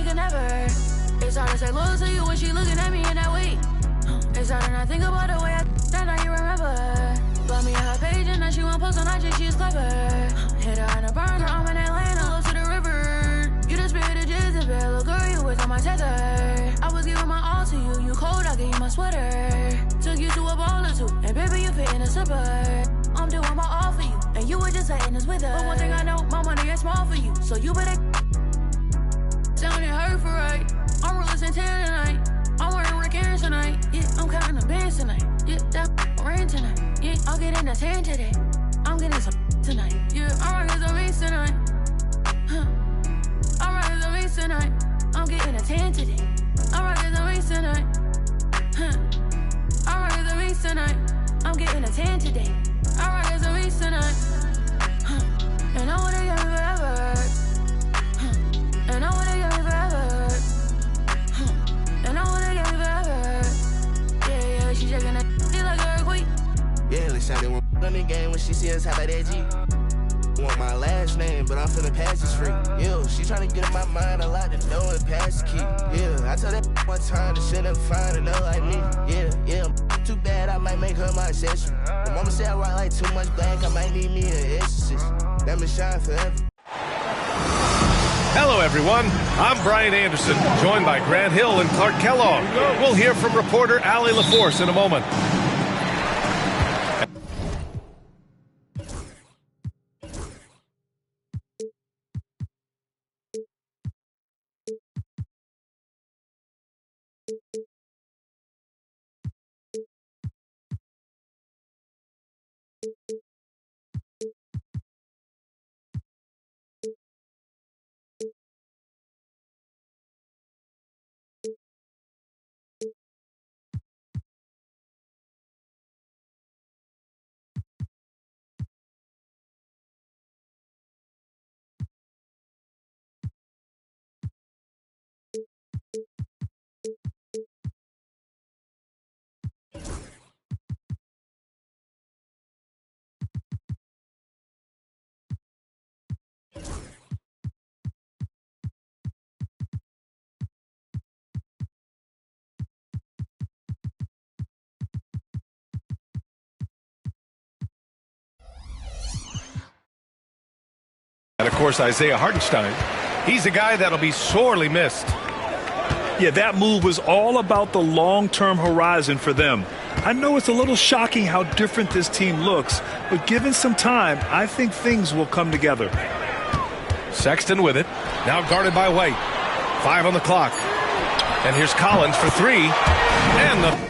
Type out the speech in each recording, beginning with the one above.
can never. It's hard to say loyal to you when she looking at me in that way. It's hard to not think about the way I that now you remember. Blow me on her page and now she won't post on IG, she's clever. Hit her in a burner, I'm in Atlanta, close to the river. You the spirit of Jezebel, little girl, you was on my tether. I was giving my all to you, you cold, I gave you my sweater. Took you to a ball or two, and baby, you fit in a zipper. I'm doing my all for you, and you were just letting us with her. But one thing I know, my money is small for you, so you better sounding hurt for right. I'm real as 10 tonight. I'm wearing Rick Aaron's tonight. Yeah, I'm counting the bands tonight. Yeah, that rain tonight. Yeah, I'll get in the 10 today. I'm getting some tonight. Yeah, I'm rocking some beats tonight. I'm rocking some beats tonight. I'm getting a 10 today. I'm rocking some beats tonight. I'm rocking some beats tonight. I'm getting a 10 today. I'm rocking some beats tonight. And I wanna get me forever. And I wanna get me forever. And I wanna get me forever. Yeah, she shaking that like an earthquake. Yeah, let's shout it one on the game when she see us hop out that G. Want my last name, but I'm finna pass this free. Yeah, she tryna get in my mind, I lock the door and pass the key. Yeah, I told that one time that she'll never find another like me. Yeah, too bad, I might make her my accessory. My mama said I rock like too much black, I might need me an exorcist. That me shine forever. Hello, everyone. I'm Brian Anderson, joined by Grant Hill and Clark Kellogg. We'll hear from reporter Allie LaForce in a moment. And, of course, Isaiah Hartenstein. He's a guy that'll be sorely missed. Yeah, that move was all about the long-term horizon for them. I know it's a little shocking how different this team looks, but given some time, I think things will come together. Sexton with it. Now guarded by White. 5 on the clock. And here's Collins for 3. And the...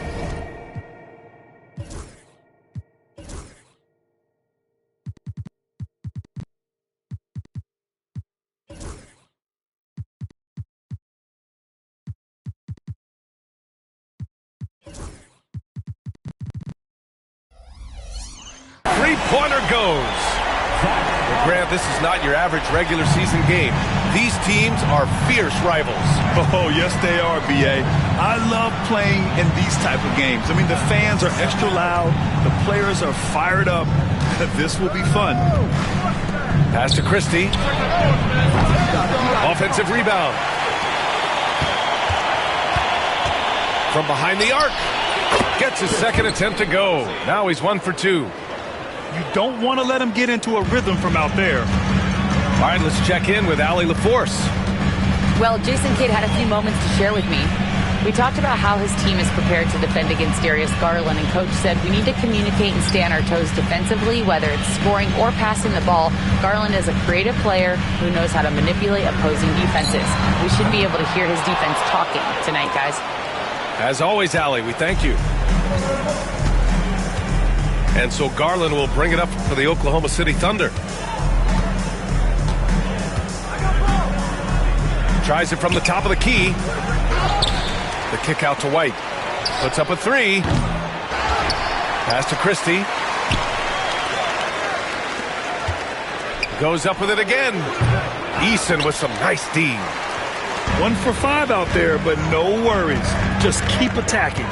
Three-pointer goes. Well, Grant, this is not your average regular season game. These teams are fierce rivals. Oh, yes, they are, B.A. I love playing in these type of games. I mean, the fans are extra loud. The players are fired up. This will be fun. Pass to Christie. Offensive rebound. From behind the arc. Gets his second attempt to go. Now he's 1 for 2. You don't want to let him get into a rhythm from out there. All right, let's check in with Allie LaForce. Well, Jason Kidd had a few moments to share with me. We talked about how his team is prepared to defend against Darius Garland, and Coach said we need to communicate and stay on our toes defensively, whether it's scoring or passing the ball. Garland is a creative player who knows how to manipulate opposing defenses. We should be able to hear his defense talking tonight, guys. As always, Allie, we thank you. And so Garland will bring it up for the Oklahoma City Thunder. Tries it from the top of the key. The kick out to White. Puts up a 3. Pass to Christie. Goes up with it again. Eason with some nice D. 1 for 5 out there, but no worries. Just keep attacking.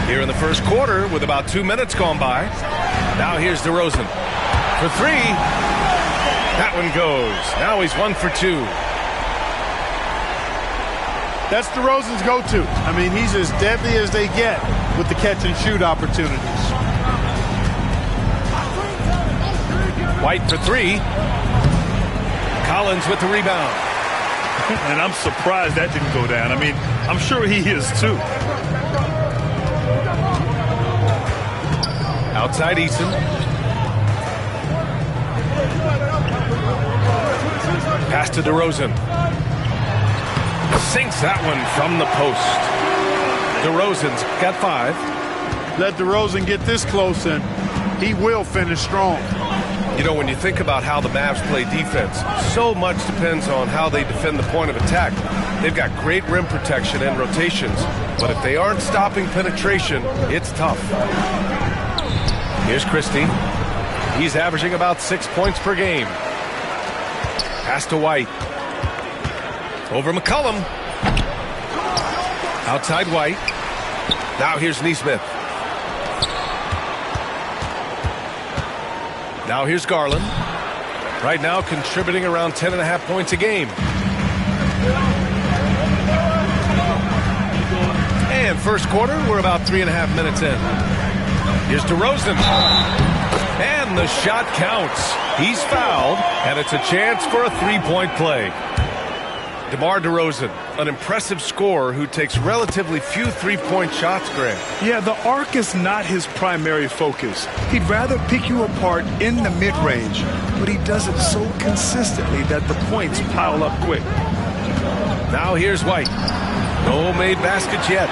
Here in the first quarter with about 2 minutes gone by. Now here's DeRozan. for three. That one goes. Now he's 1 for 2. That's DeRozan's go-to. I mean, he's as deadly as they get with the catch-and-shoot opportunities. White for three. Collins with the rebound. And I'm surprised that didn't go down. I mean, I'm sure he is too. Outside Eason. Pass to DeRozan. Sinks that one from the post. DeRozan's got 5. Let DeRozan get this close and he will finish strong. You know, when you think about how the Mavs play defense, so much depends on how they defend the point of attack. They've got great rim protection and rotations, but if they aren't stopping penetration, it's tough. Here's Christie. He's averaging about 6 points per game. Pass to White. Over McCollum. Outside White. Now here's Nesmith. Now here's Garland. Right now contributing around 10.5 points a game. And first quarter, we're about 3.5 minutes in. Here's DeRozan. And the shot counts. He's fouled, and it's a chance for a three-point play. DeMar DeRozan, an impressive scorer who takes relatively few three-point shots, Grant. Yeah, the arc is not his primary focus. He'd rather pick you apart in the mid-range, but he does it so consistently that the points pile up quick. Now here's White. No made baskets yet.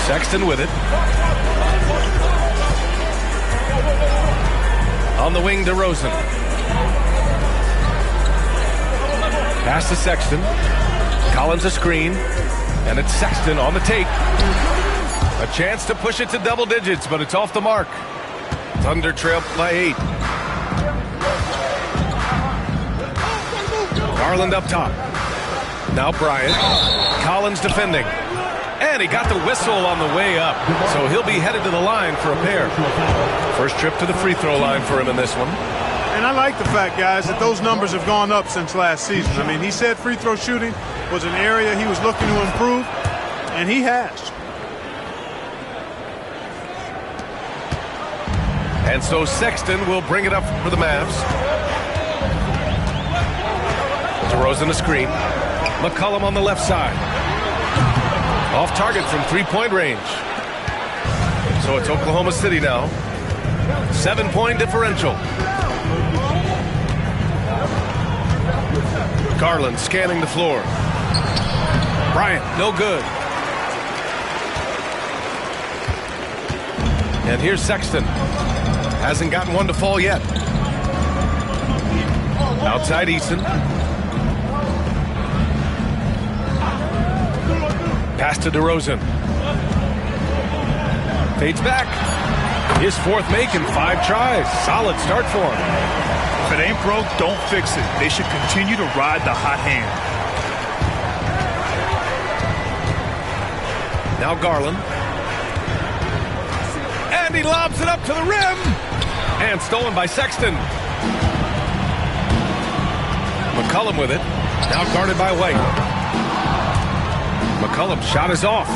Sexton with it. On the wing, DeRozan. Pass to Sexton. Collins a screen. And it's Sexton on the take. A chance to push it to double digits, but it's off the mark. Thunder trail by 8. Garland up top. Now Bryant. Collins defending. And he got the whistle on the way up. So he'll be headed to the line for a pair. First trip to the free throw line for him in this one. And I like the fact, guys, that those numbers have gone up since last season. I mean, he said free throw shooting was an area he was looking to improve, and he has. And so Sexton will bring it up for the Mavs. DeRozan a screen. McCollum on the left side. Off target from three-point range. So it's Oklahoma City now. 7-point differential. Garland scanning the floor. Bryant, no good. And here's Sexton. Hasn't gotten one to fall yet. Outside Eason. Pass to DeRozan. Fades back. His fourth make in 5 tries. Solid start for him. If it ain't broke, don't fix it. They should continue to ride the hot hand. Now Garland. And he lobs it up to the rim. And stolen by Sexton. McCollum with it. Now guarded by White. McCollum's shot is off.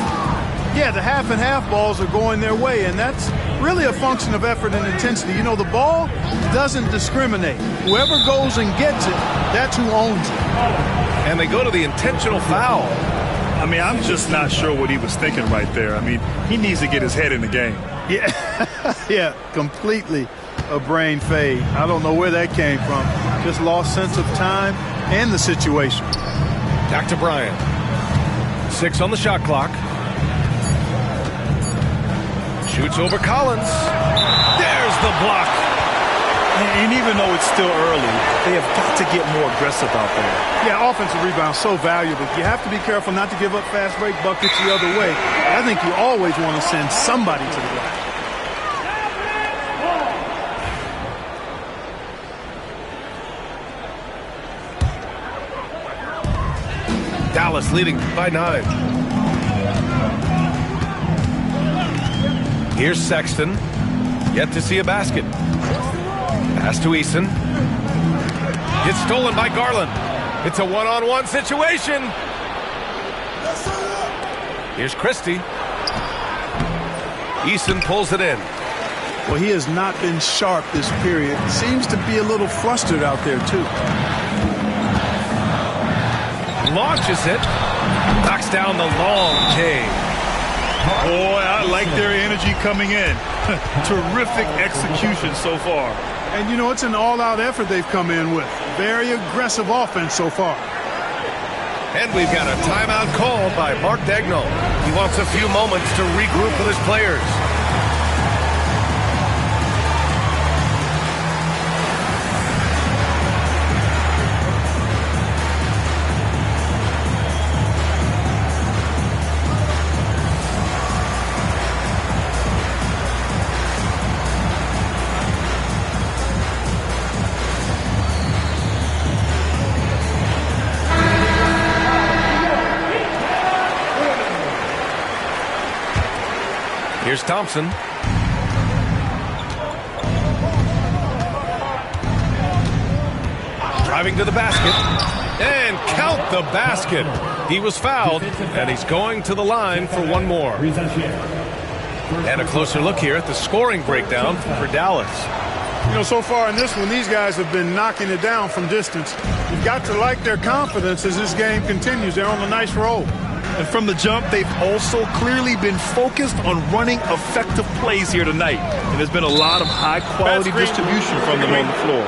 Yeah, the half and half balls are going their way, and that's really a function of effort and intensity. You know, the ball doesn't discriminate. Whoever goes and gets it, that's who owns it. And they go to the intentional foul. I mean, I'm just not sure what he was thinking right there. I mean, he needs to get his head in the game. Yeah, yeah, completely a brain fade. I don't know where that came from. Just lost sense of time and the situation. Back to Bryant. 6 on the shot clock. Shoots over Collins. There's the block. And even though it's still early, they have got to get more aggressive out there. Yeah, offensive rebound so valuable. You have to be careful not to give up fast break buckets the other way. I think you always want to send somebody to the line. Dallas leading by 9. Here's Sexton. Yet to see a basket. Pass to Eason. Gets stolen by Garland. It's a one-on-one situation. Here's Christie. Eason pulls it in. Well, he has not been sharp this period. Seems to be a little flustered out there, too. Launches it. Knocks down the long K. Boy, I like their energy coming in. Terrific execution so far. And, you know, it's an all-out effort they've come in with. Very aggressive offense so far. And we've got a timeout called by Mark Dagnall. He wants a few moments to regroup with his players. Here's Thompson. Driving to the basket. And count the basket. He was fouled, and he's going to the line for one more. And a closer look here at the scoring breakdown for Dallas. You know, so far in this one, these guys have been knocking it down from distance. You've got to like their confidence as this game continues. They're on a nice roll. And from the jump, they've also clearly been focused on running effective plays here tonight. And there's been a lot of high-quality distribution from them on the floor.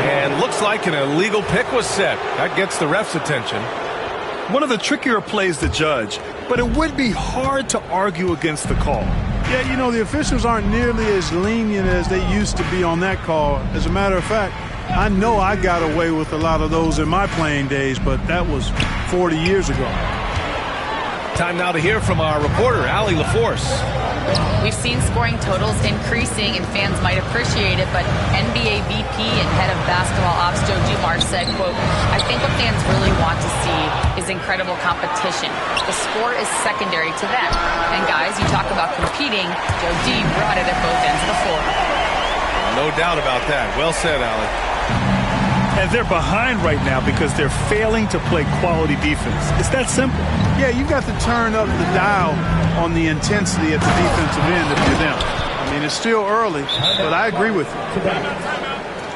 And looks like an illegal pick was set. That gets the ref's attention. One of the trickier plays to judge, but it would be hard to argue against the call. Yeah, you know, the officials aren't nearly as lenient as they used to be on that call. As a matter of fact, I know I got away with a lot of those in my playing days, but that was 40 years ago. Time now to hear from our reporter, Allie LaForce. We've seen scoring totals increasing, and fans might appreciate it, but NBA VP and head of basketball ops Joe Dumars said, quote, "I think what fans really want to see is incredible competition. The score is secondary to them. And guys, you talk about competing, Joe D brought it at both ends of the floor." No doubt about that. Well said, Allie. And they're behind right now because they're failing to play quality defense. It's that simple. Yeah, you've got to turn up the dial on the intensity at the defensive end if you're them. I mean, it's still early, but I agree with you.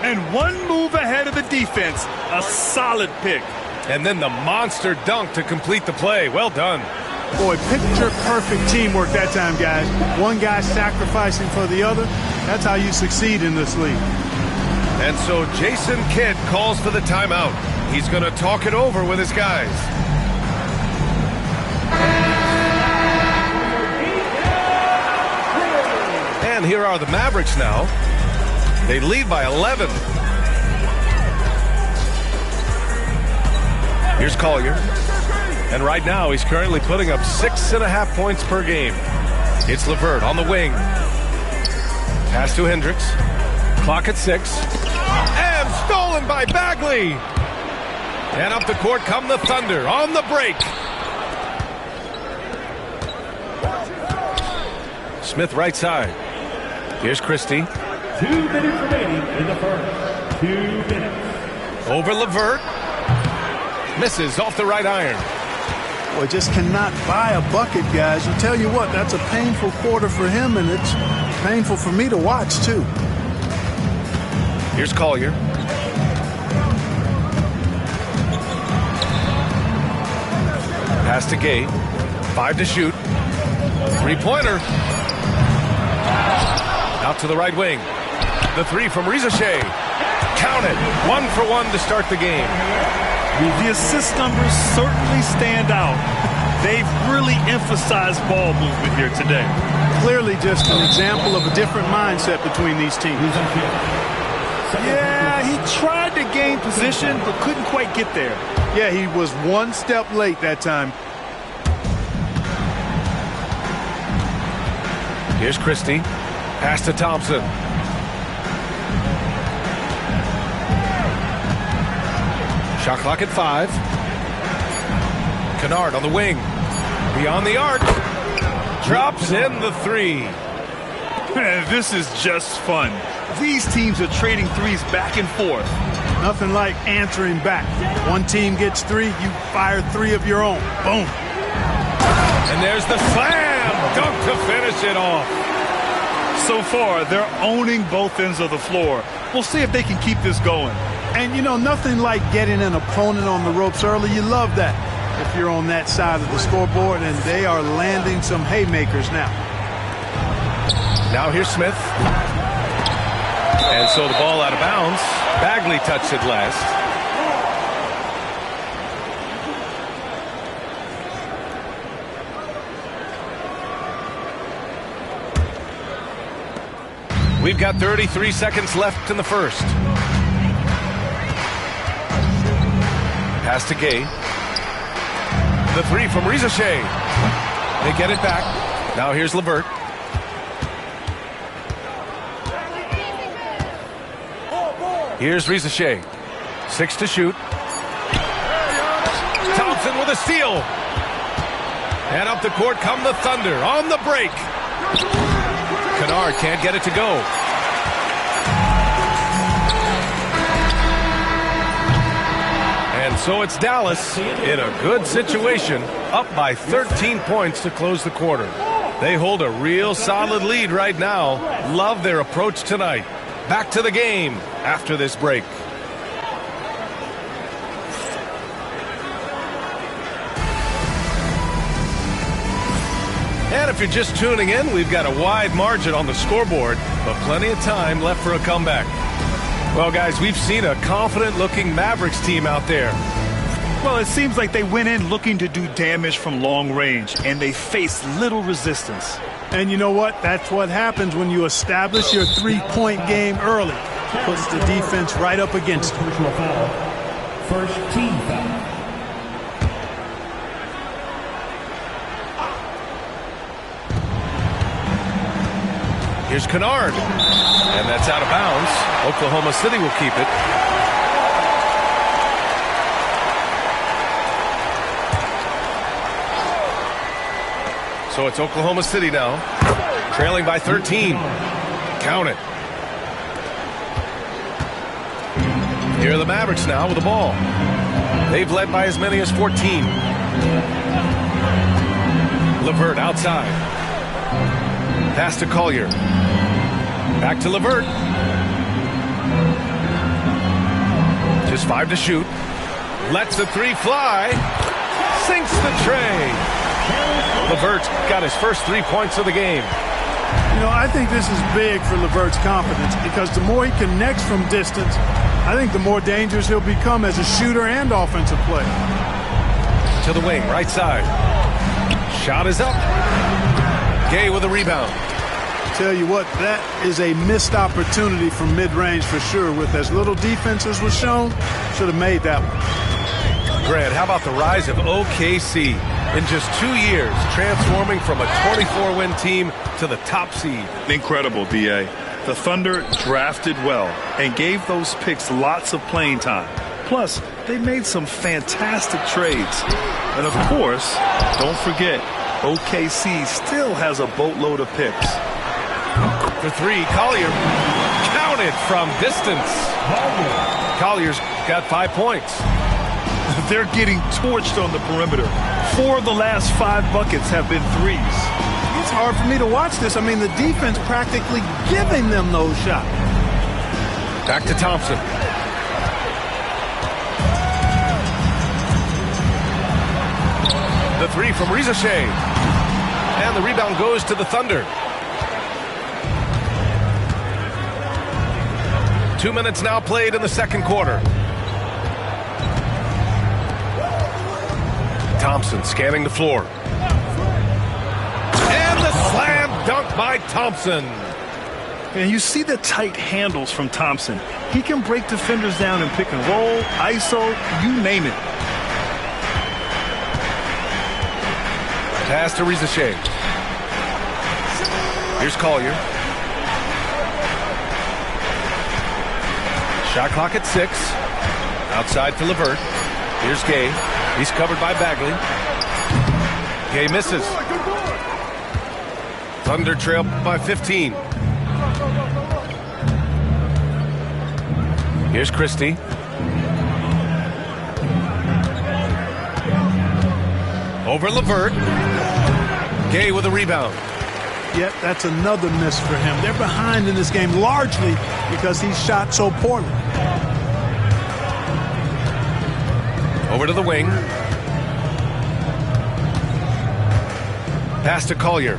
And one move ahead of the defense, a solid pick. And then the monster dunk to complete the play. Well done. Boy, picture-perfect teamwork that time, guys. One guy sacrificing for the other. That's how you succeed in this league. And so Jason Kidd calls for the timeout. He's going to talk it over with his guys. And here are the Mavericks now. They lead by 11. Here's Collier. And right now he's currently putting up 6.5 points per game. It's LeVert on the wing. Pass to Hendricks. Clock at 6. And stolen by Bagley. And up the court come the Thunder on the break. Smith right side. Here's Christie. 2 minutes remaining in the first. 2 minutes. Over LeVert. Misses off the right iron. Boy, just cannot buy a bucket, guys. I tell you what, that's a painful quarter for him, and it's painful for me to watch, too. Here's Collier. Pass to Gay. 5 to shoot. Three-pointer. Out to the right wing. The three from Rizashay. Count it. 1 for 1 to start the game. The assist numbers certainly stand out. They've really emphasized ball movement here today. Clearly just an example of a different mindset between these teams. Yeah, he tried to gain position, but couldn't quite get there. Yeah, he was 1 step late that time. Here's Christie. Pass to Thompson. Shot clock at 5. Kennard on the wing. Beyond the arc. Drops in the 3. This is just fun. These teams are trading threes back and forth. Nothing like answering back. One team gets 3, you fire 3 of your own. Boom. And there's the slam dunk to finish it off. So far, they're owning both ends of the floor. We'll see if they can keep this going. And, you know, nothing like getting an opponent on the ropes early. You love that if you're on that side of the scoreboard, and they are landing some haymakers now. Now here's Smith. And so the ball out of bounds. Bagley touched it last. We've got 33 seconds left in the first. Pass to Gay. The 3 from Rizashea. They get it back. Now here's LeVert. Here's Rizashea. 6 to shoot. Thompson with a steal. And up the court come the Thunder on the break. Kennard can't get it to go. And so it's Dallas in a good situation, up by 13 points to close the quarter. They hold a real solid lead right now. Love their approach tonight. Back to the game after this break. And if you're just tuning in, we've got a wide margin on the scoreboard, but plenty of time left for a comeback. Well, guys, we've seen a confident-looking Mavericks team out there. Well, it seems like they went in looking to do damage from long range, and they faced little resistance. And you know what? That's what happens when you establish your three-point game early. Puts the defense right up against it. Personal foul. First team foul. Here's Kennard. And that's out of bounds. Oklahoma City will keep it. So it's Oklahoma City now, trailing by 13. Count it. Here are the Mavericks now with the ball. They've led by as many as 14. LeVert outside. Pass to Collier. Back to LeVert. Just 5 to shoot. Lets the 3 fly. Sinks the tray. LeVert got his first 3 points of the game. You know, I think this is big for LeVert's confidence because the more he connects from distance, I think the more dangerous he'll become as a shooter and offensive player. To the wing, right side. Shot is up. Gay with a rebound. Tell you what, that is a missed opportunity from mid-range for sure. With as little defense as was shown, should have made that one. Grant, how about the rise of OKC? In just 2 years, transforming from a 24-win team to the top seed. Incredible, B.A. The Thunder drafted well and gave those picks lots of playing time. Plus, they made some fantastic trades. And of course, don't forget, OKC still has a boatload of picks. For 3, Collier counted from distance. Collier's got 5 points. They're getting torched on the perimeter. 4 of the last 5 buckets have been threes. It's hard for me to watch this. I mean, the defense practically giving them those shots. Back to Thompson. The 3 from Rizashea. And the rebound goes to the Thunder. 2 minutes now played in the second quarter. Thompson scanning the floor. And the slam dunk by Thompson. And you see the tight handles from Thompson. He can break defenders down in pick and roll, ISO, you name it. Pass to Rizashea. Here's Collier. Shot clock at 6. Outside to LeVert. Here's Gay. He's covered by Bagley. Gay misses. Thunder trail by 15. Here's Christie. Over Levert. Gay with a rebound. Yet that's another miss for him. They're behind in this game largely because he shot so poorly. Over to the wing. Pass to Collier.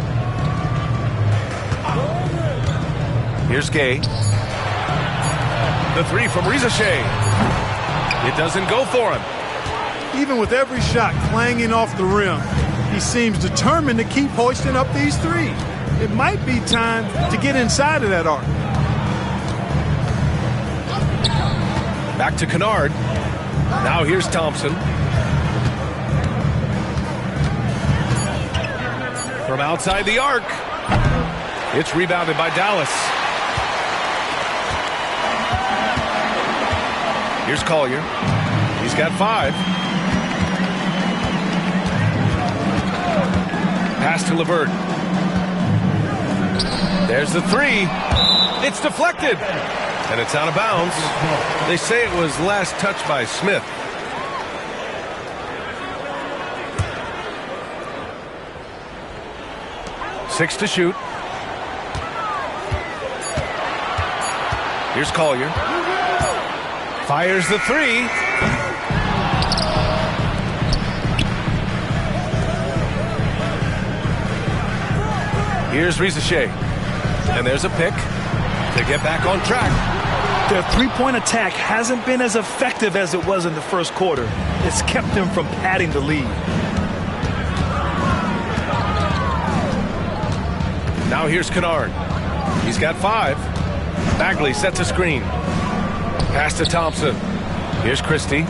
Here's Gay. The three from Rizashay. It doesn't go for him. Even with every shot clanging off the rim, he seems determined to keep hoisting up these threes. It might be time to get inside of that arc. Back to Kennard. Now here's Thompson. From outside the arc. It's rebounded by Dallas. Here's Collier. He's got 5. Pass to Levert. There's the 3. It's deflected. And it's out of bounds. They say it was last touched by Smith. Six to shoot. Here's Collier. Fires the 3. Here's Rizashay. And there's a pick to get back on track. Their three-point attack hasn't been as effective as it was in the first quarter. It's kept them from padding the lead. Now here's Kennard. He's got 5. Bagley sets a screen. Pass to Thompson. Here's Christie.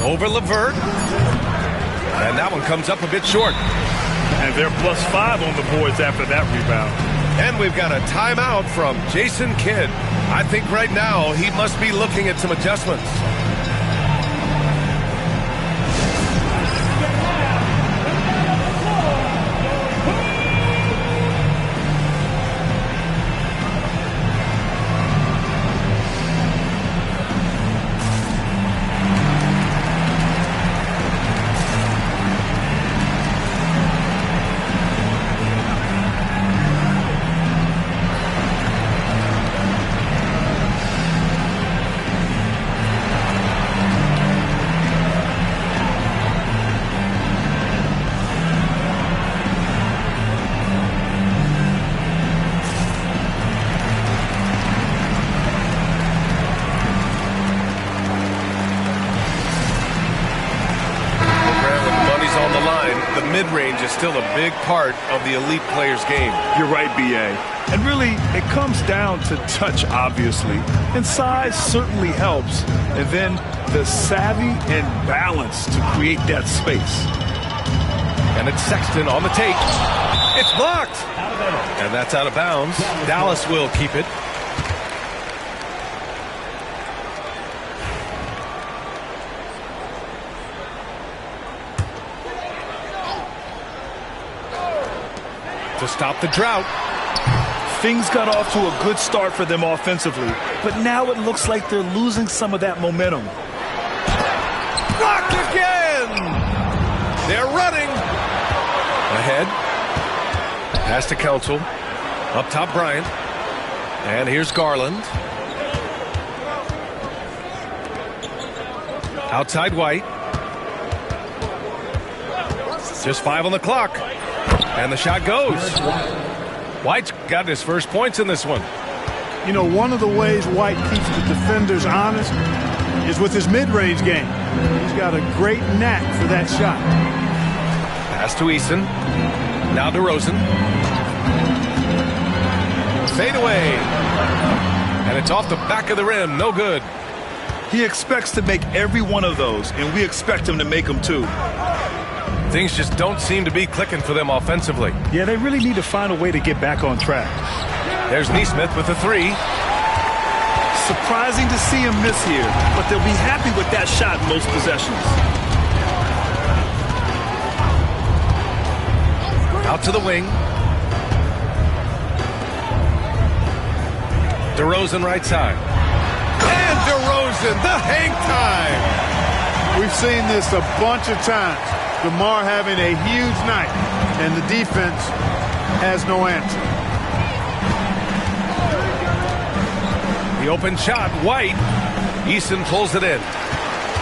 Over Levert. And that one comes up a bit short. And they're +5 on the boards after that rebound. And we've got a timeout from Jason Kidd. I think right now he must be looking at some adjustments. Mid-range is still a big part of the elite player's game. You're right, B.A. And really, it comes down to touch, obviously. And size certainly helps. And then the savvy and balance to create that space. And it's Sexton on the take. It's blocked. And that's out of bounds. Dallas will keep it. To stop the drought. Things got off to a good start for them offensively, but now it looks like they're losing some of that momentum. Blocked again! They're running. Ahead. Pass to Council. Up top, Bryant. And here's Garland. Outside White. Just 5 on the clock. And the shot goes. White's got his first points in this one. You know, one of the ways White keeps the defenders honest is with his mid-range game. He's got a great knack for that shot. Pass to Eason. Now to Rosen. Fade away. And it's off the back of the rim. No good. He expects to make every one of those, and we expect him to make them too. Things just don't seem to be clicking for them offensively. Yeah, they really need to find a way to get back on track. There's Neesmith with a 3. Surprising to see him miss here, but they'll be happy with that shot most possessions. Out to the wing. DeRozan right side. And DeRozan, the hang time. We've seen this a bunch of times. DeMar having a huge night, and the defense has no answer. The open shot, White. Eason pulls it in.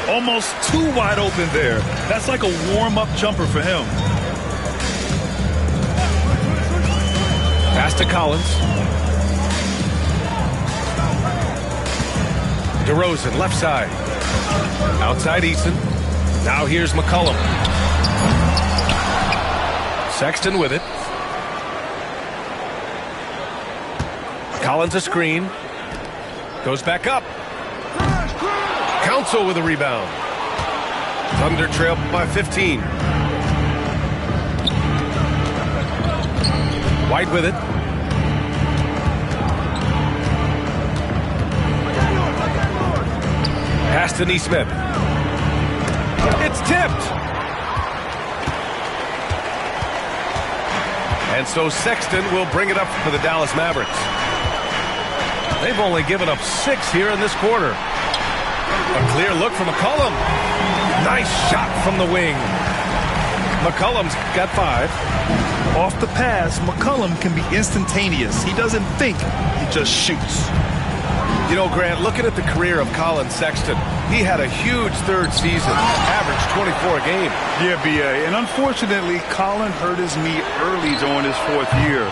Almost too wide open there. That's like a warm-up jumper for him. Pass to Collins. DeRozan, left side. Outside Eason. Now here's McCollum. Sexton with it. Collins a screen. Goes back up. Council with a rebound. Thunder trail by 15. White with it. Pass to Nesmith. It's tipped. And so Sexton will bring it up for the Dallas Mavericks. They've only given up 6 here in this quarter. A clear look from McCollum. Nice shot from the wing. McCollum's got 5. Off the pass, McCollum can be instantaneous. He doesn't think, he just shoots. You know, Grant, looking at the career of Colin Sexton, he had a huge third season, averaged 24 a game. Yeah, B.A., and unfortunately, Colin hurt his knee early during his 4th year.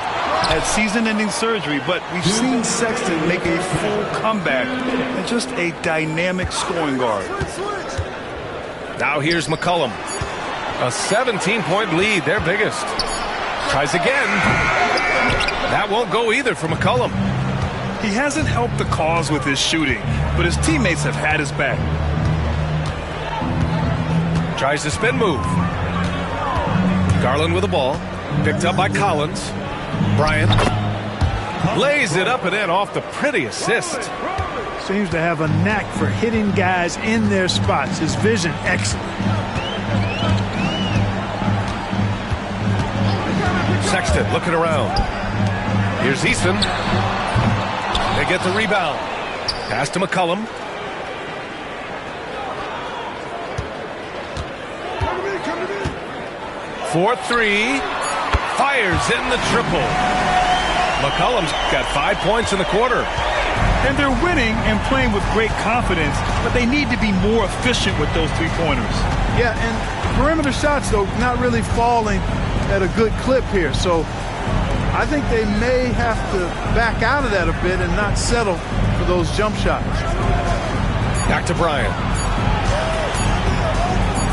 Had season-ending surgery, but we've seen Sexton make a full comeback and just a dynamic scoring guard. Now here's McCollum. A 17-point lead, their biggest. Tries again. That won't go either for McCollum. He hasn't helped the cause with his shooting, but his teammates have had his back. Tries the spin move. Garland with the ball. Picked up by Collins. Bryant lays it up and in off the pretty assist. Seems to have a knack for hitting guys in their spots. His vision, excellent. Sexton looking around. Here's Eason. They get the rebound. Pass to McCollum. For 3. Fires in the triple. McCollum's got 5 points in the quarter. And they're winning and playing with great confidence, but they need to be more efficient with those 3-pointers. Yeah, and perimeter shots, though, not really falling at a good clip here. So I think they may have to back out of that a bit and not settle for those jump shots. Back to Bryant.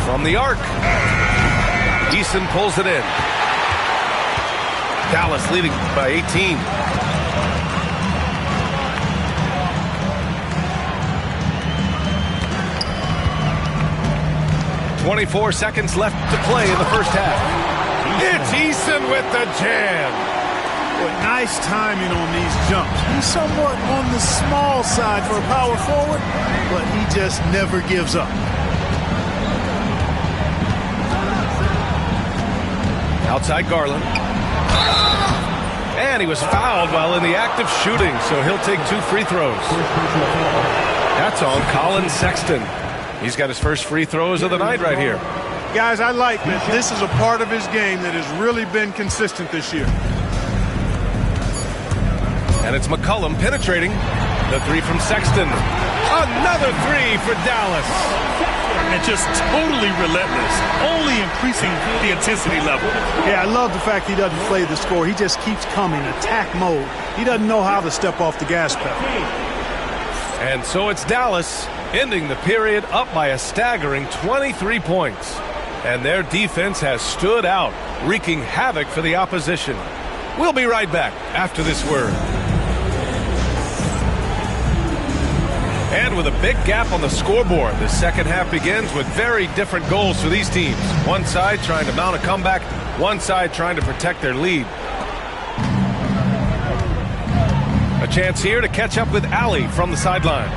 From the arc. Eason pulls it in. Dallas leading by 18. .24 seconds left to play in the first half. It's Eason with the jam. Boy, nice timing on these jumps. He's somewhat on the small side for a power forward, but he just never gives up. Outside Garland. And he was fouled while in the act of shooting, so he'll take 2 free throws. That's on Colin Sexton. He's got his first free throws of the night right here. Guys, I like that this is a part of his game that has really been consistent this year. And it's McCollum penetrating. The 3 from Sexton. Another 3 for Dallas. And just totally relentless, only increasing the intensity level. Yeah, I love the fact he doesn't play the score. He just keeps coming, attack mode. He doesn't know how to step off the gas pedal. And so it's Dallas ending the period up by a staggering 23 points. And their defense has stood out, wreaking havoc for the opposition. We'll be right back after this word. And with a big gap on the scoreboard, the second half begins with very different goals for these teams. One side trying to mount a comeback, one side trying to protect their lead. A chance here to catch up with Allie from the sideline.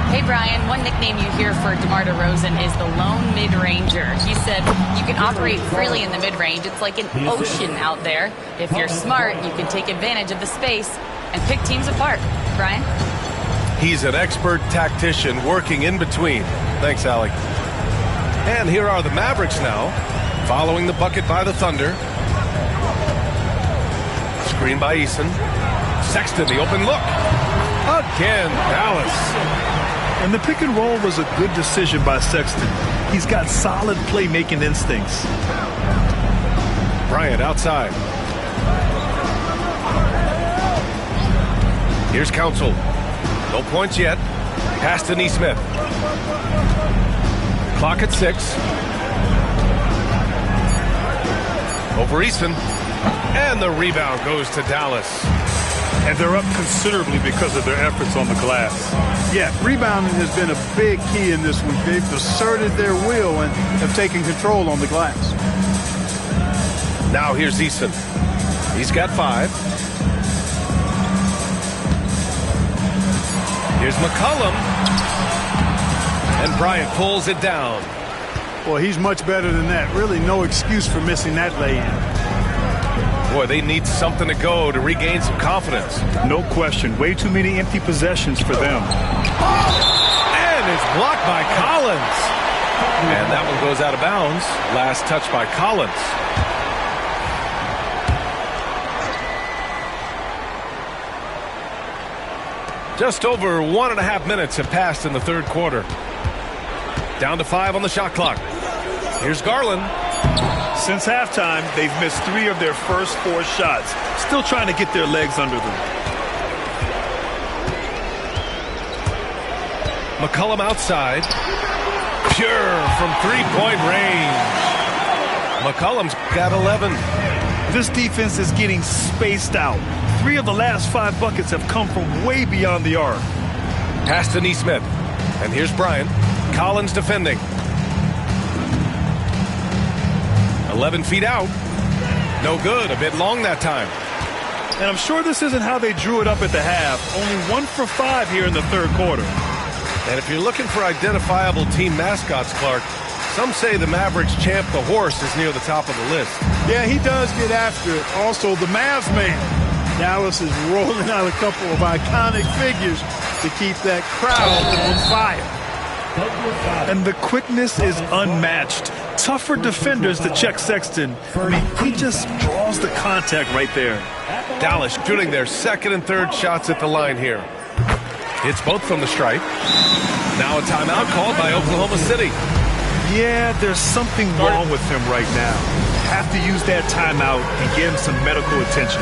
Hey, Brian, one nickname you hear for DeMar DeRozan is the lone mid-ranger. He said you can operate freely in the mid-range. It's like an ocean out there. If you're smart, you can take advantage of the space and pick teams apart. Brian. He's an expert tactician working in between. Thanks, Allie. And here are the Mavericks now, following the bucket by the Thunder. Screen by Eason. Sexton, the open look. Again, Dallas. And the pick and roll was a good decision by Sexton. He's got solid playmaking instincts. Bryant outside. Here's Council. No points yet. Pass to Nesmith. Clock at 6. Over Eason. And the rebound goes to Dallas. And they're up considerably because of their efforts on the glass. Yeah, rebounding has been a big key in this week. They've asserted their will and have taken control on the glass. Now here's Eason. He's got 5. Here's McCollum. And Bryant pulls it down. Boy, he's much better than that. Really no excuse for missing that lay-in. Boy, they need something to go to regain some confidence. No question. Way too many empty possessions for them. And it's blocked by Collins. And that one goes out of bounds. Last touch by Collins. Just over 1.5 minutes have passed in the third quarter. Down to 5 on the shot clock. Here's Garland. Since halftime, they've missed 3 of their first 4 shots. Still trying to get their legs under them. McCollum outside. Pure from three-point range. McCollum's got 11. This defense is getting spaced out. 3 of the last 5 buckets have come from way beyond the arc. Pass to Nesmith. And here's Bryant. Collins defending. 11 feet out. No good. A bit long that time. And I'm sure this isn't how they drew it up at the half. Only 1 for 5 here in the third quarter. And if you're looking for identifiable team mascots, Clark, some say the Mavericks champ, the horse, is near the top of the list. Yeah, he does get after it. Also, the Mavs man. Dallas is rolling out a couple of iconic figures to keep that crowd on fire. And the quickness is unmatched. Tougher defenders to check Sexton. I mean, he just draws the contact right there. Dallas shooting their second and third shots at the line here. Hits both from the stripe. Now a timeout called by Oklahoma City. Yeah, there's something wrong with him right now. Have to use that timeout and get him some medical attention.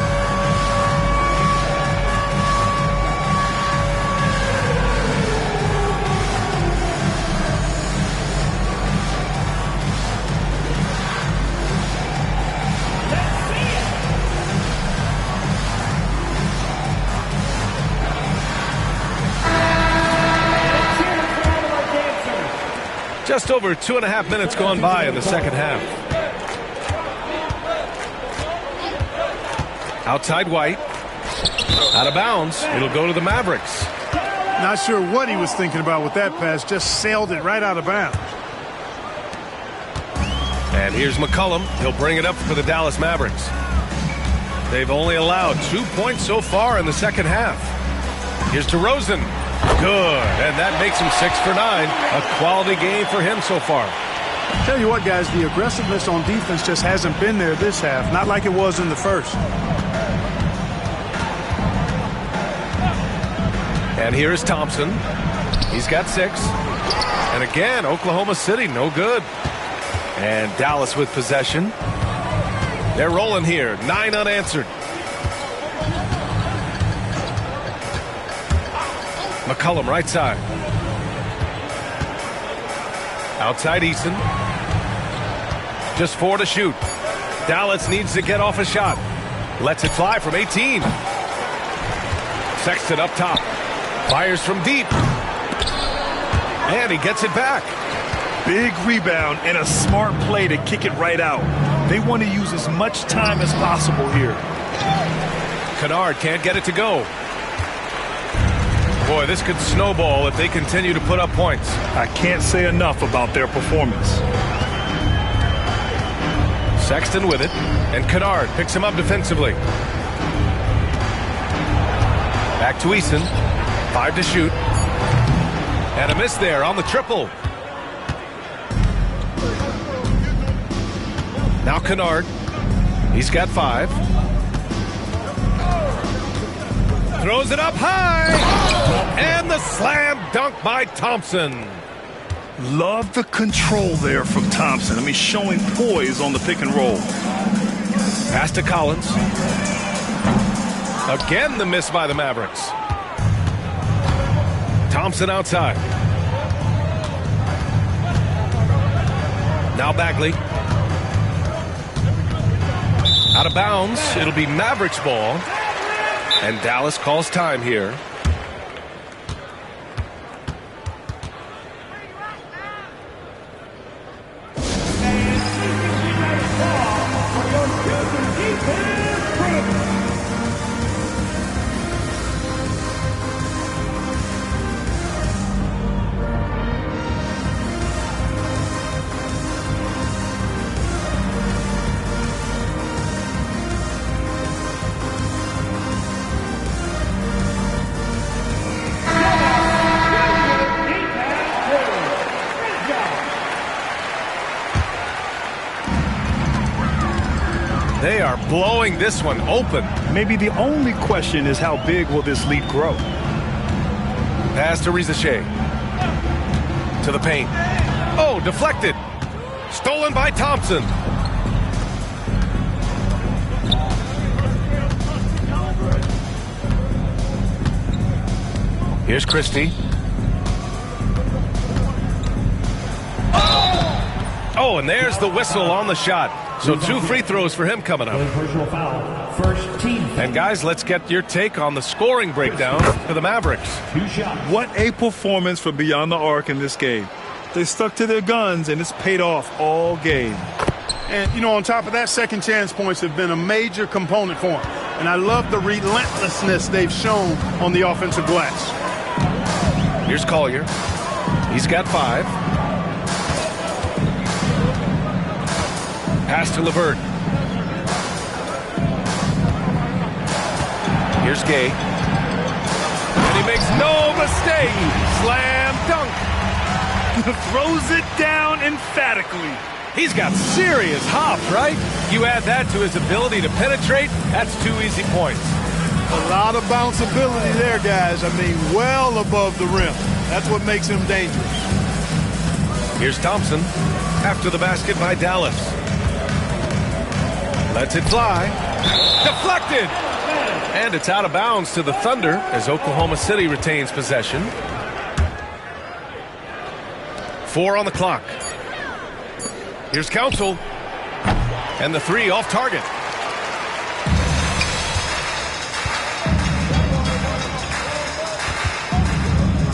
Just over 2.5 minutes gone by in the second half. Outside White. Out of bounds. It'll go to the Mavericks. Not sure what he was thinking about with that pass. Just sailed it right out of bounds. And here's McCollum. He'll bring it up for the Dallas Mavericks. They've only allowed 2 points so far in the second half. Here's DeRozan. Good, and that makes him 6 for 9. A quality game for him so far. Tell you what, guys, the aggressiveness on defense just hasn't been there this half. Not like it was in the first. And here is Thompson. He's got 6. And again, Oklahoma City, no good. And Dallas with possession. They're rolling here, 9 unanswered. McCollum right side. Outside Eason. Just 4 to shoot. Dallas needs to get off a shot. Lets it fly from 18. Sexton up top. Fires from deep. And he gets it back. Big rebound and a smart play to kick it right out. They want to use as much time as possible here. Kennard can't get it to go. Boy, this could snowball if they continue to put up points. I can't say enough about their performance. Sexton with it, and Kennard picks him up defensively. Back to Eason. 5 to shoot. And a miss there on the triple. Now Kennard. He's got 5. Throws it up high. And the slam dunk by Thompson. Love the control there from Thompson. I mean, showing poise on the pick and roll. Pass to Collins. Again, the miss by the Mavericks. Thompson outside. Now Bagley. Out of bounds. It'll be Mavericks ball. And Dallas calls time here. They are blowing this one open. Maybe the only question is how big will this lead grow? Pass to Rizachet. To the paint. Oh, deflected. Stolen by Thompson. Here's Christie. Oh, and there's the whistle on the shot. So 2 free throws for him coming up. Personal foul. First team. And guys, let's get your take on the scoring breakdown for the Mavericks. 2 shots. What a performance for Beyond the Arc in this game. They stuck to their guns, and it's paid off all game. And, you know, on top of that, second chance points have been a major component for them. And I love the relentlessness they've shown on the offensive glass. Here's Collier. He's got 5. Pass to LeVert. Here's Gay. And he makes no mistake. Slam dunk. Throws it down emphatically. He's got serious hop, right? You add that to his ability to penetrate, that's 2 easy points. A lot of bounceability there, guys. I mean, well above the rim. That's what makes him dangerous. Here's Thompson. After the basket by Dallas. Lets it fly. Deflected. And it's out of bounds to the Thunder as Oklahoma City retains possession. 4 on the clock. Here's Council. And the 3 off target.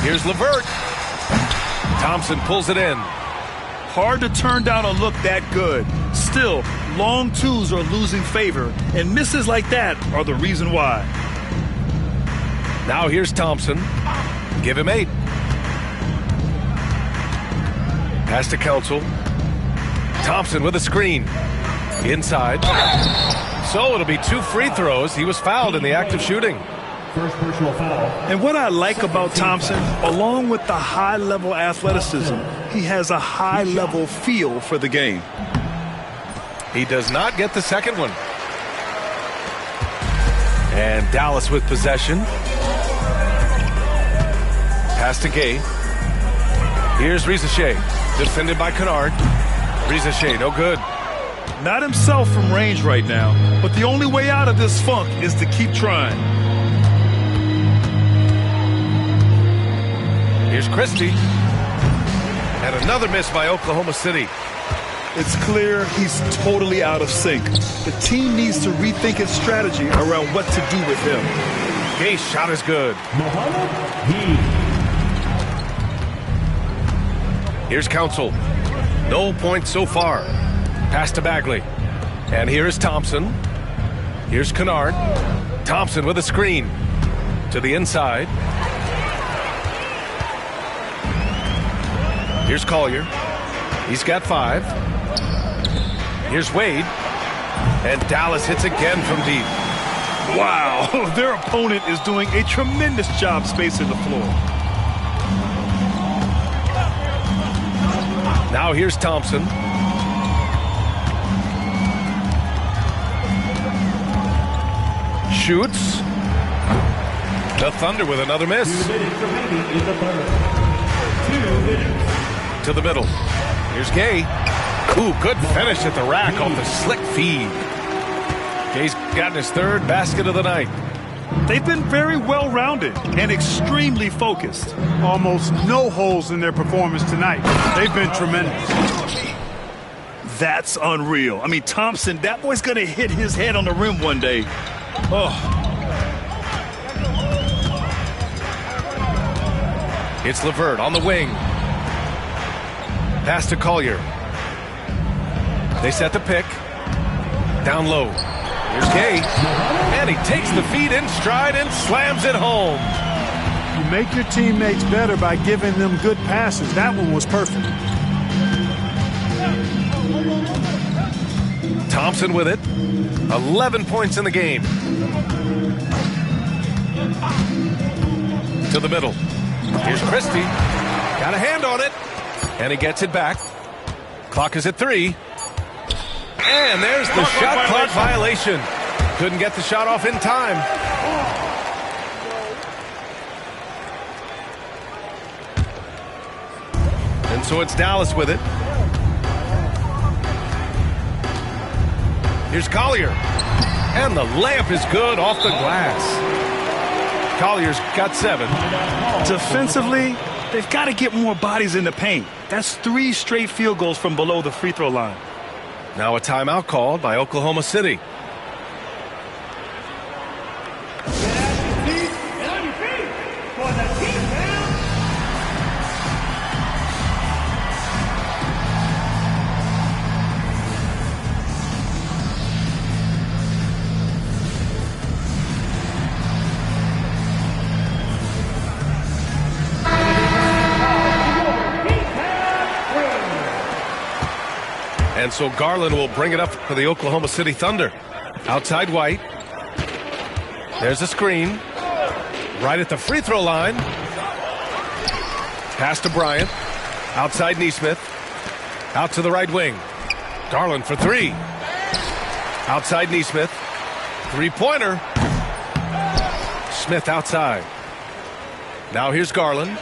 Here's LeVert. Thompson pulls it in. Hard to turn down a look that good. Still, long twos are losing favor, and misses like that are the reason why. Now here's Thompson. Give him 8. Pass to Council. Thompson with a screen. Inside. So it'll be 2 free throws. He was fouled in the act of shooting. First personal foul. And what I like about Thompson, along with the high-level athleticism, he has a high-level feel for the game. He does not get the second one. And Dallas with possession. Pass to Gay. Here's Rizachet. Defended by Kennard. Rizachet, no good. Not himself from range right now, but the only way out of this funk is to keep trying. Here's Christie. And another miss by Oklahoma City. It's clear he's totally out of sync. The team needs to rethink its strategy around what to do with him. Gay's shot is good. Here's Council. No points so far. Pass to Bagley. And here is Thompson. Here's Kennard. Thompson with a screen. To the inside. Here's Collier. He's got 5. Here's Wade. And Dallas hits again from deep. Wow, their opponent is doing a tremendous job spacing the floor. Now here's Thompson. Shoots. The Thunder with another miss. 2 minutes remaining in the third. 2 minutes. To the middle. Here's Gay. Ooh, good finish at the rack off the slick feed. Gay's gotten his third basket of the night. They've been very well-rounded and extremely focused. Almost no holes in their performance tonight. They've been tremendous. That's unreal. I mean, Thompson, that boy's going to hit his head on the rim one day. Oh. It's LeVert on the wing. Pass to Collier. They set the pick. Down low. Here's Gay. And he takes the feed in stride and slams it home. You make your teammates better by giving them good passes. That one was perfect. Thompson with it. 11 points in the game. To the middle. Here's Christie. Got a hand on it. And he gets it back. Clock is at 3. And there's the shot clock violation. Couldn't get the shot off in time. And so it's Dallas with it. Here's Collier. And the layup is good off the glass. Collier's got 7. Defensively, they've got to get more bodies in the paint. That's 3 straight field goals from below the free throw line. Now a timeout called by Oklahoma City. And so Garland will bring it up for the Oklahoma City Thunder. Outside White. There's a screen. Right at the free throw line. Pass to Bryant. Outside Nesmith. Out to the right wing. Garland for 3. Outside Nesmith. 3-pointer. Smith outside. Now here's Garland.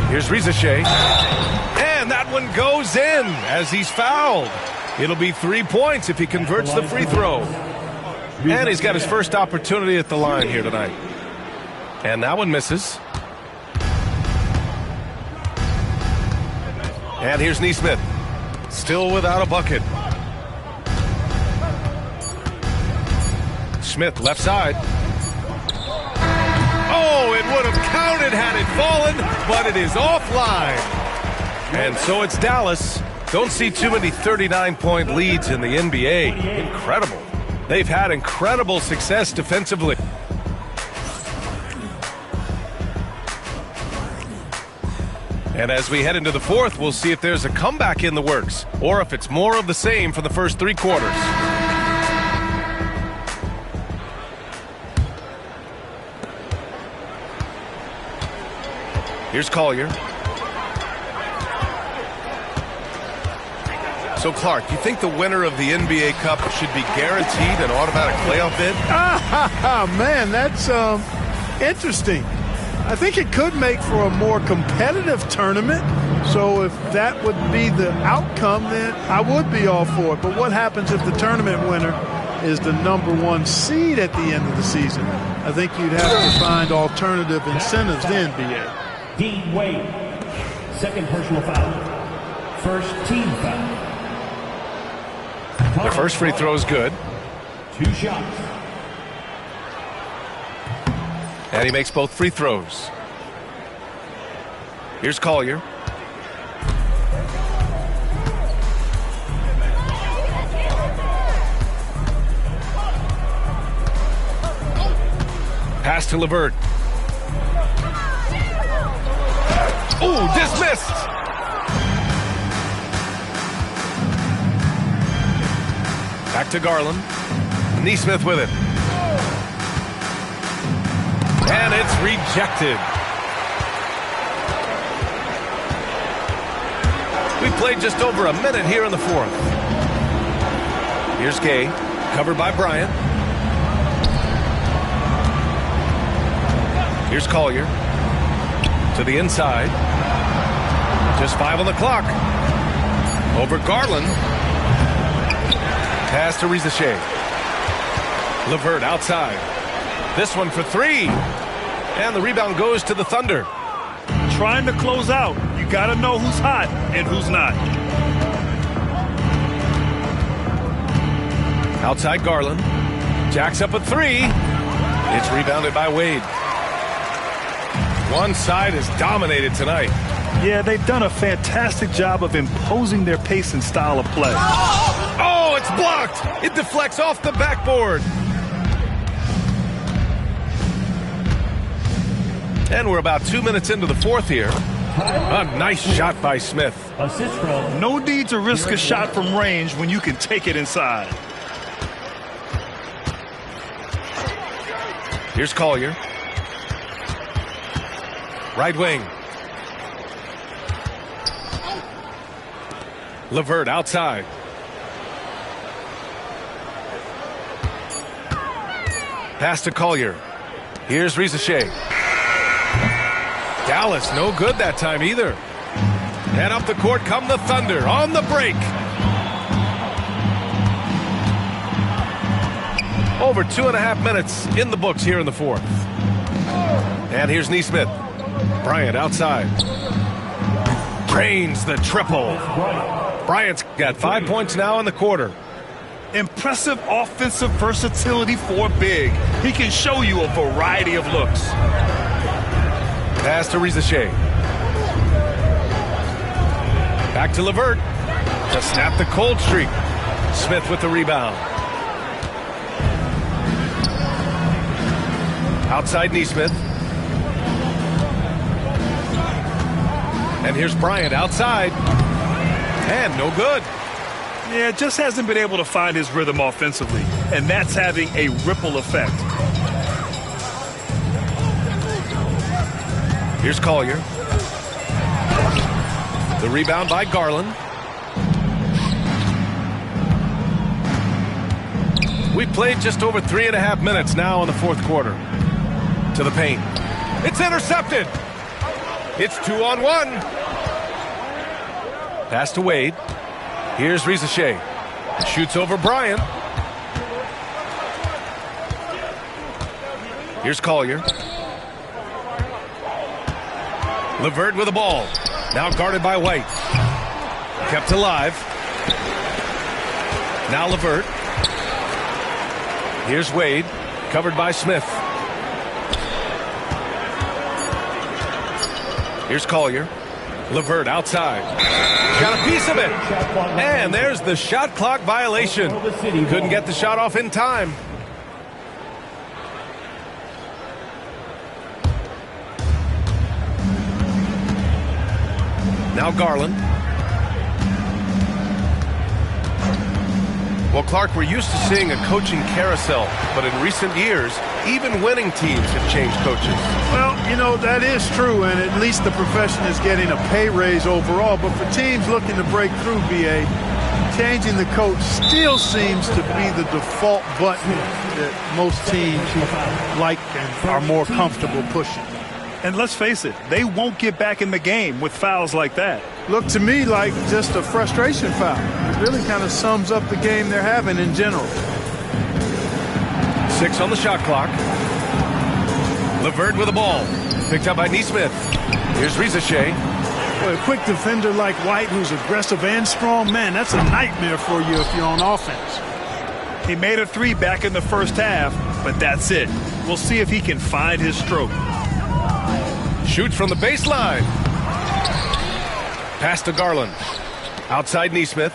Here's Rizachet. And that one goes in as he's fouled. It'll be 3 points if he converts the free throw. And he's got his first opportunity at the line here tonight. And that one misses. And here's Nesmith. Still without a bucket. Smith left side. Oh, it would have counted had it fallen, but it is offline. And so it's Dallas. Don't see too many 39-point leads in the NBA. Incredible. They've had incredible success defensively. And as we head into the fourth, we'll see if there's a comeback in the works or if it's more of the same for the first 3 quarters. Here's Collier. So, Clark, you think the winner of the NBA Cup should be guaranteed an automatic playoff bid? Man, that's interesting. I think it could make for a more competitive tournament. So if that would be the outcome, then I would be all for it. But what happens if the tournament winner is the #1 seed at the end of the season? I think you'd have to find alternative incentives in the NBA. Dean Wade, second personal foul. First team foul. The first free throw is good. 2 shots. And he makes both free throws. Here's Collier. Pass to LeVert. Ooh, dismissed. Back to Garland. Neesmith with it. And it's rejected. We played just over a minute here in the fourth. Here's Gay, covered by Bryant. Here's Collier. To the inside. Just 5 on the clock. Over Garland. Pass to Rizachet. LeVert outside. This one for 3. And the rebound goes to the Thunder. Trying to close out. You got to know who's hot and who's not. Outside Garland. Jacks up a 3. It's rebounded by Wade. One side is dominated tonight. Yeah, they've done a fantastic job of imposing their pace and style of play. Oh, it's blocked. It deflects off the backboard. And we're about 2 minutes into the fourth here. A nice shot by Smith. Assist from. No need to risk a shot from range when you can take it inside. Here's Collier. Right wing. LeVert outside. Pass to Collier. Here's Rizachet. Dallas no good that time either. And up the court come the Thunder on the break. Over 2.5 minutes in the books here in the fourth. And here's Neesmith. Bryant outside. Drains the triple. Bryant's got 5 points now in the quarter. Impressive offensive versatility for big. He can show you a variety of looks. Pass to Rizachet. Back to LeVert. To snap the cold streak. Smith with the rebound. Outside Neesmith. And here's Bryant outside. And no good. Yeah, just hasn't been able to find his rhythm offensively. And that's having a ripple effect. Here's Collier. The rebound by Garland. We played just over 3.5 minutes now in the fourth quarter. To the paint. It's intercepted. It's 2-on-1. Pass to Wade. Here's Rizachet. Shoots over Bryant. Here's Collier. LeVert with the ball. Now guarded by White. Kept alive. Now LeVert. Here's Wade. Covered by Smith. Here's Collier. LeVert outside. Got a piece of it. And there's the shot clock violation. Couldn't get the shot off in time. Now Garland. Well, Clark, we're used to seeing a coaching carousel, but in recent years, even winning teams have changed coaches. Well, you know, that is true, and at least the profession is getting a pay raise overall. But for teams looking to break through, BA, changing the coach still seems to be the default button that most teams like and are more comfortable pushing. And let's face it, they won't get back in the game with fouls like that. Look to me like just a frustration foul. It really kind of sums up the game they're having in general. 6 on the shot clock. LeVert with the ball. Picked up by Neesmith. Here's Rizachet. Well, a quick defender like White who's aggressive and strong, man, that's a nightmare for you if you're on offense. He made a 3 back in the first half, but that's it. We'll see if he can find his stroke. Shoots from the baseline. Pass to Garland. Outside Neesmith.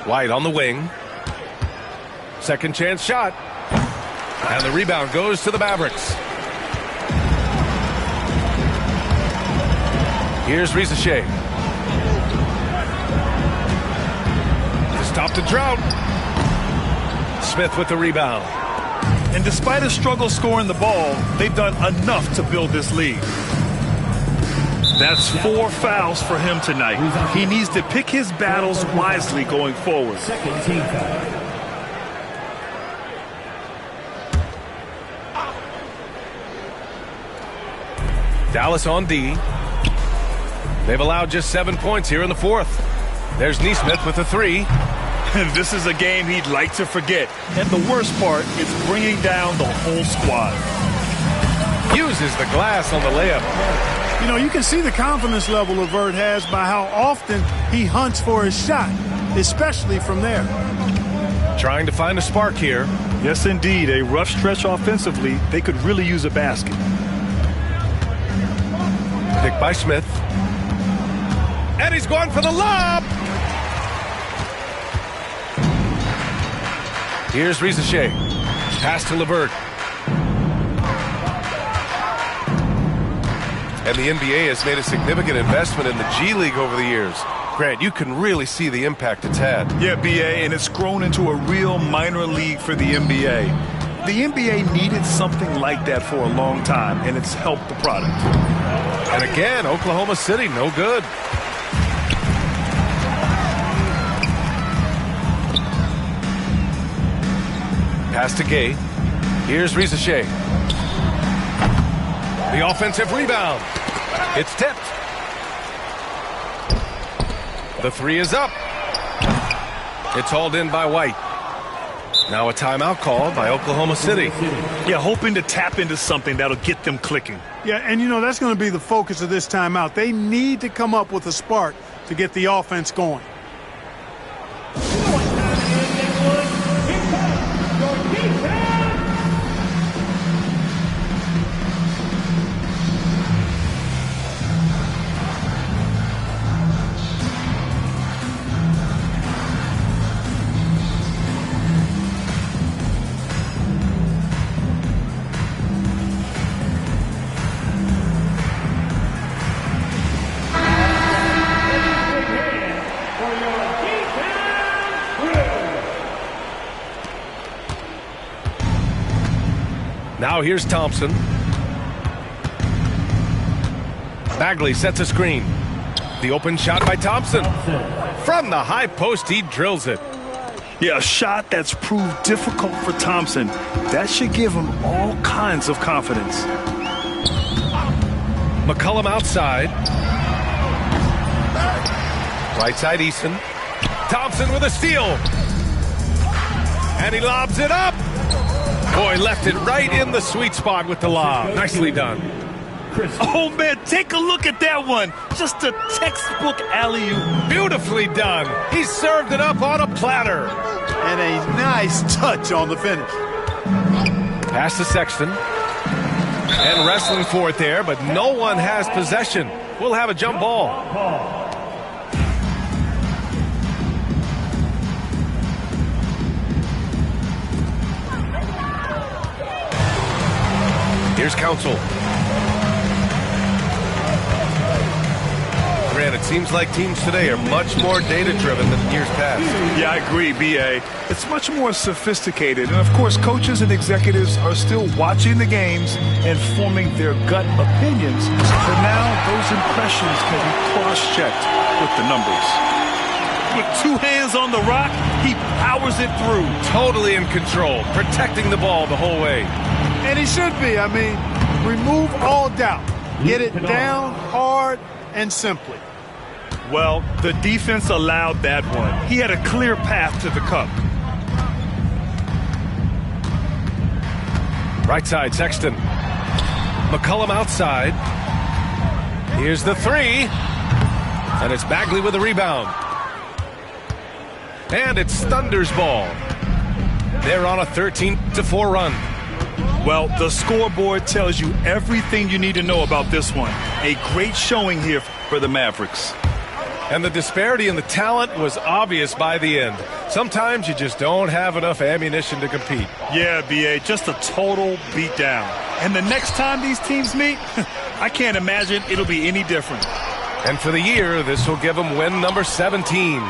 White on the wing. Second chance shot. And the rebound goes to the Mavericks. Here's Rizachet. To stop the drought. Smith with the rebound. And despite a struggle scoring the ball, they've done enough to build this lead. That's 4 fouls for him tonight. He needs to pick his battles wisely going forward. Second team foul. Dallas on D. They've allowed just 7 points here in the fourth. There's Neesmith with the 3. This is a game he'd like to forget. And the worst part is bringing down the whole squad. Uses the glass on the layup. You know, you can see the confidence level Levert has by how often he hunts for his shot, especially from there. Trying to find a spark here. Yes, indeed. A rough stretch offensively. They could really use a basket. Picked by Smith. And he's going for the lob. Here's Rizachet. Pass to Levert. And the NBA has made a significant investment in the G League over the years. Grant, you can really see the impact it's had. Yeah, BA, and it's grown into a real minor league for the NBA. The NBA needed something like that for a long time, and it's helped the product. And again, Oklahoma City, no good. Pass to Gay. Here's Rizachet. The offensive rebound. It's tipped. The 3 is up. It's hauled in by White. Now a timeout called by Oklahoma City. Yeah, hoping to tap into something that'll get them clicking. Yeah, and you know, that's going to be the focus of this timeout. They need to come up with a spark to get the offense going. Now here's Thompson. Bagley sets a screen. The open shot by Thompson. From the high post, he drills it. Yeah, a shot that's proved difficult for Thompson. That should give him all kinds of confidence. McCollum outside. Right side Eason. Thompson with a steal. And he lobs it up. Boy, left it right in the sweet spot with the lob. Nicely done. Oh, man, take a look at that one. Just a textbook alley-oop. Beautifully done. He served it up on a platter. And a nice touch on the finish. Pass to Sexton. And wrestling for it there, but no one has possession. We'll have a jump ball. Here's Council. Grant, it seems like teams today are much more data-driven than years past. Yeah, I agree, B.A. It's much more sophisticated. And, of course, coaches and executives are still watching the games and forming their gut opinions. But now those impressions can be cross-checked with the numbers. With 2 hands on the rock, he powers it through. Totally in control, protecting the ball the whole way. And he should be. I mean, remove all doubt. Get it down hard and simply. Well, the defense allowed that one. He had a clear path to the cup. Right side, Sexton. McCollum outside. Here's the 3. And it's Bagley with the rebound. And it's Thunder's ball. They're on a 13-4 run. Well, the scoreboard tells you everything you need to know about this one. A great showing here for the Mavericks. And the disparity in the talent was obvious by the end. Sometimes you just don't have enough ammunition to compete. Yeah, B.A., just a total beatdown. And the next time these teams meet, I can't imagine it'll be any different. And for the year, this will give them win number 17.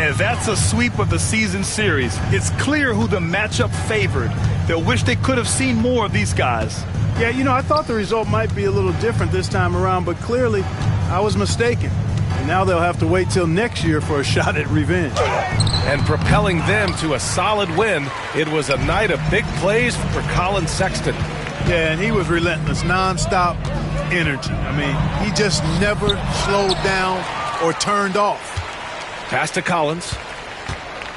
And that's a sweep of the season series. It's clear who the matchup favored. They'll wish they could have seen more of these guys. Yeah, you know, I thought the result might be a little different this time around, but clearly I was mistaken. And now they'll have to wait till next year for a shot at revenge. And propelling them to a solid win, it was a night of big plays for Colin Sexton. Yeah, and he was relentless, nonstop energy. I mean, he just never slowed down or turned off. Pass to Collins.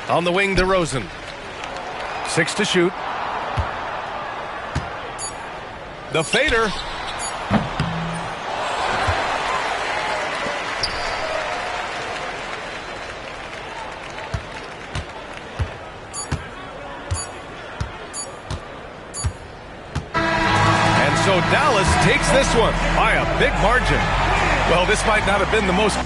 On the wing to Rosen. 6 to shoot. The fader. And so Dallas takes this one by a big margin. Well, this might not have been the most...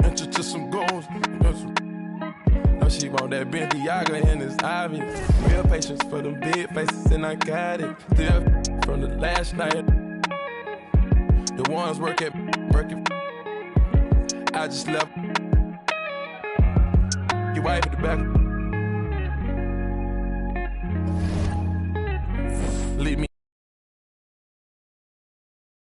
Enter to some goals. No, she want that Benvenuti and it's obvious. Real patience for them big faces, and I got it. Still from the last night. The ones working. I just left. Your wife at the back.